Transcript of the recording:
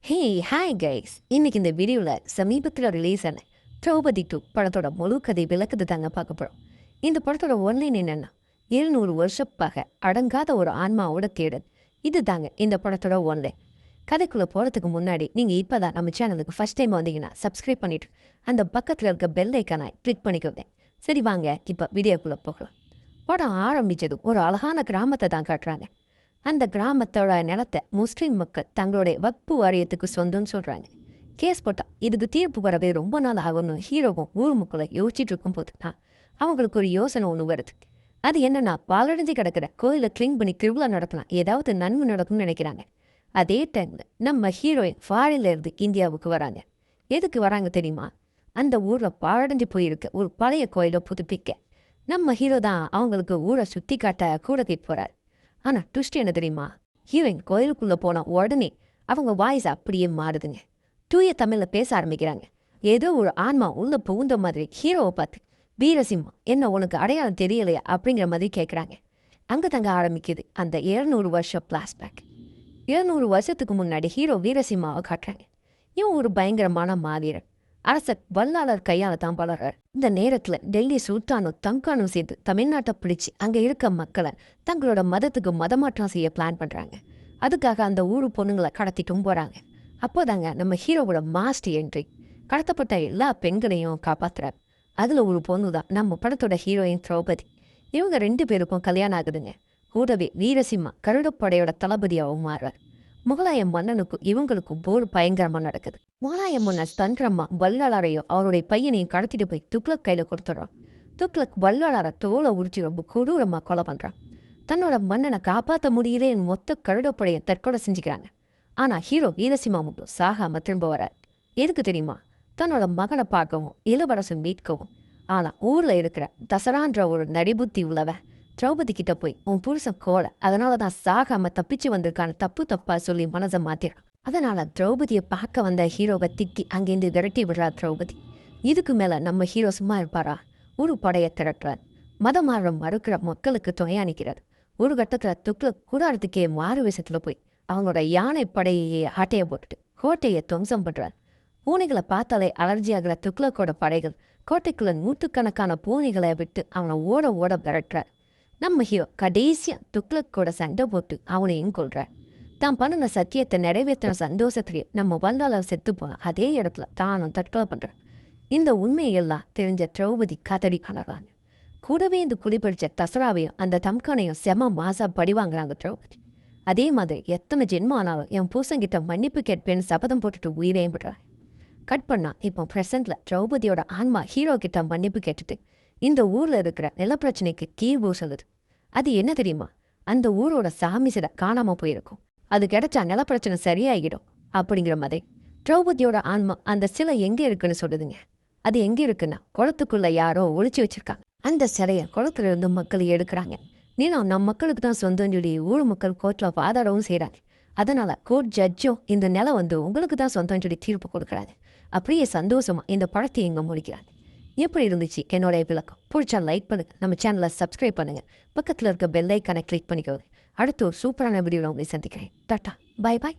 Hey hi guys, இன்னைக்கு இந்த வீடியோவில் சமீபத்தில் ரிலீஸ் ஆன திரௌபதி 2 படத்தோட முழு கதை விளக்கத்தை தாங்க பார்க்க போகிறோம். இந்த படத்தோட ஒன்லைன் என்னென்னா, 700 வருஷப்பாக அடங்காத ஒரு ஆன்மாவோட தேடல். இது தாங்க இந்த படத்தோட ஒன்லைன். கதைக்குள்ளே போகிறதுக்கு முன்னாடி நீங்கள் இப்போ தான் நம்ம சேனலுக்கு ஃபஸ்ட் டைம் வந்தீங்கன்னா சப்ஸ்கிரைப் பண்ணிவிட்டு அந்த பக்கத்தில் இருக்க பெல் ஐக்கானை கிளிக் பண்ணிக்கோங்க. சரி வாங்க இப்போ வீடியோக்குள்ளே போகலாம். படம் ஆரம்பித்ததும் ஒரு அழகான கிராமத்தை தான் காட்டுறாங்க. அந்த கிராமத்தோட நிலத்தை முஸ்லீம் மக்கள் தங்களுடைய வக்பு வாரியத்துக்கு சொந்தம்னு சொல்கிறாங்க. கேஸ் போட்டால் இதுக்கு தீர்ப்பு வரவே ரொம்ப நாள் ஆகும்னு ஹீரோவும் ஊர் மக்களை யோசிச்சுட்டு இருக்கும்போது தான் அவங்களுக்கு ஒரு யோசனை ஒன்று வருது. அது என்னன்னா, பாலடைஞ்சு கிடக்கிற கோயிலை க்ளீன் பண்ணி திருவிழா நடத்தினா ஏதாவது நன்மை நடக்கும்னு நினைக்கிறாங்க. அதே டைமில் நம்ம ஹீரோயின் ஃபாரின்ல இருந்து இந்தியாவுக்கு வராங்க. எதுக்கு வராங்க தெரியுமா? அந்த ஊரில் பாழடைஞ்சு போயிருக்க ஒரு பழைய கோயிலை புதுப்பிக்க. நம்ம ஹீரோ தான் அவங்களுக்கு ஊரை சுற்றி காட்ட கூட போகிறார். ஆனால் ட்விஸ்ட் என்ன தெரியுமா? ஹீரோயின் கோயிலுக்குள்ளே போனால் உடனே அவங்க வாய்ஸ் அப்படியே மாறுதுங்க. தூய தமிழில் பேச ஆரம்பிக்கிறாங்க. ஏதோ ஒரு ஆன்மா உள்ள புகுந்த மாதிரி ஹீரோவை பார்த்து, வீரசிம்மா என்ன உனக்கு அடையாளம் தெரியலையா அப்படிங்கிற மாதிரி கேட்குறாங்க. அங்கே தங்க ஆரம்பிக்குது அந்த 200 வருஷம் ஃப்ளாஷ்பேக். 200 வருஷத்துக்கு முன்னாடி ஹீரோ வீரசிம்மாவை காட்டுறாங்க. இவன் ஒரு பயங்கரமான மாவீரன். அரசர் வல்லாளர் கையால் தான் வளர்றார். இந்த நேரத்தில் டெல்லி சுல்தானும் தங்கானும் சேர்ந்து தமிழ்நாட்டை பிடிச்சி அங்கே இருக்க மக்களை தங்களோட மதத்துக்கு மதமாற்றம் செய்ய பிளான் பண்ணுறாங்க. அதுக்காக அந்த ஊர் பொண்ணுங்களை கடத்திட்டும் போகிறாங்க. அப்போதாங்க நம்ம ஹீரோவோட மாஸ்டர் என்ட்ரி. கடத்தப்பட்ட எல்லா பெண்களையும் காப்பாற்றுறாரு. அதில் ஒரு பொண்ணு தான் நம்ம படத்தோட ஹீரோயின் திரௌபதி. இவங்க 2 பேருக்கும் கல்யாணம் ஆகுதுங்க. கூடவே வீரசிம்மா கருடப்படையோட தளபதியாகவும் மாறுறார். முகலாய மன்னனுக்கும் இவங்களுக்கும் போர் பயங்கரமாக நடக்குது. முகலாய மன்னர் தந்திரமா வல்லாளரையும் அவருடைய பையனையும் கடத்திட்டு போய் துக்ளக் கையில் கொடுத்துட்றான். துக்ளக் வல்லாளரை தோலை உரிச்சு ரொம்ப கொடூரமாக கொலை பண்ணுறான். தன்னோட மன்னனை காப்பாற்ற முடியலேன்னு மொத்த கருடப்படையை தற்கொலை செஞ்சுக்கிறாங்க. ஆனால் ஹீரோ வீரசிம்மா மட்டும் சாகாம திரும்ப வரார். எதுக்கு தெரியுமா? தன்னோட மகனை பார்க்கவும் இளவரசன் மீட்கவும். ஆனால் ஊரில் இருக்கிற தசரான்ற ஒரு நடிபுத்தி உள்ளவன் திரௌபதி கிட்ட போய், உன் புருஷன் கோலை, அதனால தான் சாகாம தப்பிச்சு வந்திருக்கான தப்பா சொல்லி மனசை மாத்திடுறான். அதனால திரௌபதியை பார்க்க வந்த ஹீரோவை திக்கி அங்கேருந்து விரட்டி விடுறா திரௌபதி. இதுக்கு மேல நம்ம ஹீரோ சும்மா இருப்பாரா? ஒரு படையை திரட்டுறார். மதமாற்றம் மறுக்கிற மக்களுக்கு துணையா நிற்கிறார். ஒரு கட்டத்தில் துக்ளக் கூடாரத்துக்கே மாறு விஷயத்துல போய் அவங்களோட யானை படையையே ஆட்டையை போட்டுட்டு கோட்டையை துவம்சம் பண்றார். பூனைகளை பார்த்தாலே அலர்ஜி ஆகிற துக்ளக்கோட படைகள் கோட்டைக்குள்ள நூற்றுக்கணக்கான பூனைகளை விட்டு அவனை ஓட ஓட விரட்டுறார். நம்ம ஹீரோ கடைசியாக துக்ளக்கோட சண்டை போட்டு அவனையும் கொள்றார். தான் பண்ணின சத்தியத்தை நிறைவேற்றின சந்தோஷத்திலேயே நம்ம வல்லாளர் செத்து போன அதே இடத்துல தானும் தற்கொலை பண்ணுறான். இந்த உண்மையெல்லாம் தெரிஞ்ச திரௌபதி கதறி காணறாங்க. கூடவே இந்த குடிப்பிடிச்ச தசராவையும் அந்த தம்கானையும் செம மாசா படிவாங்கிறாங்க திரௌபதி. அதே மாதிரி எத்தனை ஜென்மம் ஆனாலும் என் பூசங்கிட்ட மன்னிப்பு கேட்பேன்னு சபதம் போட்டுட்டு உயிரையும் விடுறாங்க. கட் பண்ணா இப்போ ப்ரெசென்ட்ல திரௌபதியோட ஆன்மா ஹீரோ கிட்ட மன்னிப்பு கேட்டுட்டு இந்த ஊரில் இருக்கிற நிலப்பிரச்சனைக்கு தீர்வு சொல்லுது. அது என்ன தெரியுமா? அந்த ஊரோட சாமி சிலை காணாமல் போயிருக்கும். அது கிடைச்சா நிலப்பிரச்சனை சரியாகிடும் அப்படிங்கிற மாதிரி திரௌபதியோட ஆன்மா அந்த சிலை எங்கே இருக்குன்னு சொல்லுதுங்க. அது எங்கே இருக்குன்னா, குளத்துக்குள்ள யாரோ ஒழிச்சு வச்சிருக்காங்க. அந்த சிலையை குளத்துல இருந்து மக்கள் எடுக்கிறாங்க. நீனும் நம் மக்களுக்கு தான் சொந்தம் சொல்லி ஊர் மக்கள் கோர்ட்டில் வாதாடவும் செய்கிறாங்க. அதனால கோர்ட் ஜட்ஜும் இந்த நிலம் உங்களுக்கு தான் சொந்தம் சொல்லி தீர்ப்பு கொடுக்குறாங்க. அப்படியே சந்தோஷமா இந்த படத்தை இங்கே முடிக்கிறாங்க. எப்படி இருந்துச்சு என்னோட விளக்கம்? பிடிச்சா லைக் பண்ணுங்க, நம்ம சேனலை சப்ஸ்கிரைப் பண்ணுங்க, பக்கத்தில் இருக்க பெல் ஐக்கானை கிளிக் பண்ணிக்கோங்க. அடுத்து ஒரு சூப்பரான வீடியோவில் உங்களை சந்திக்கிறேன். டாட்டா, பாய் பாய்.